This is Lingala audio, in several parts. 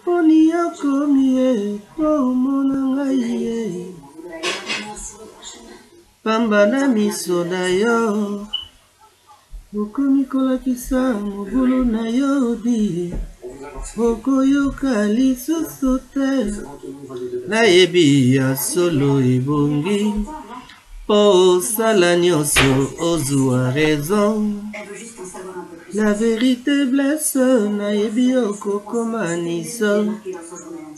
Oniako mie, oh monangaye. Pambana miso na yo. Okomi kolakisa mobulu na yo di. Okoyoka lisusu te. Nayebi ya solo ebongi. Po sala nyonso ozwa raison. La vérité blesse, nayebi okokoma niso.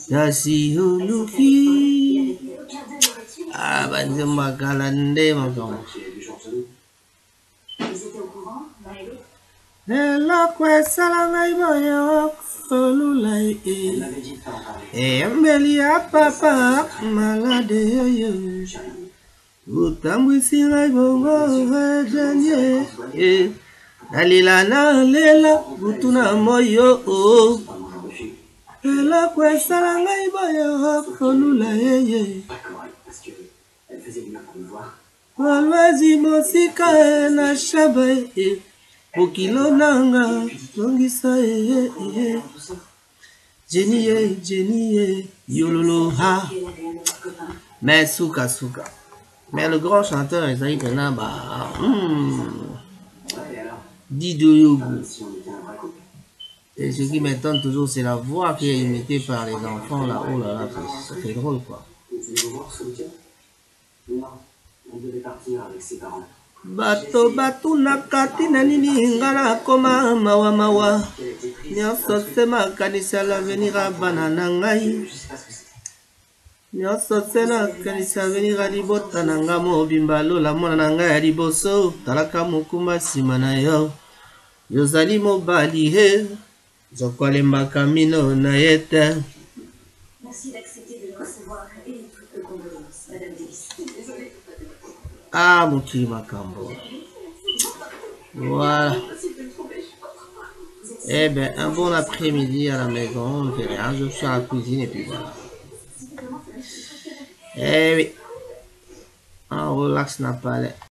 Yasi oluki. Ah, banze makala nde makama. Eloko esala ngai boyo kolulai embeli ya papa malade yoyo. Utambwisi ngai bongo ejenye. Nalila na lela butuna moyo. Eloko esala ngai boyo kolulai. Alwazi mosika na shabai. Okilo nanga longisa Jenny yololo ha. Mais souka. Mais le grand chanteur Esaïe Penaba, Dido Yogo. Et ce qui m'étonne toujours, c'est la voix qui est imitée par les enfants là. Oh là là, ça fait drôle quoi. On devait partir avec ses parents. Bato nakati na nini ngala koma mawa. Nyonso sema kanisa l'avenir bana na ngai. Nyonso sema kanisa l'avenir libota na nga mobimba lola mona na ngai ya liboso. Talaka mokumba sima na yo. Yozali mobali he. Zokolemba kamino na yete. Merci d'accepter de le recevoir et toutes nos condoléances, Madame Davis. Désolée. Ah, mon petit Macambo. Voilà. Eh bien, un bon après-midi à la maison. On verra. Je suis à la cuisine et puis voilà. Eh oui. Un relax n'a pas l'air.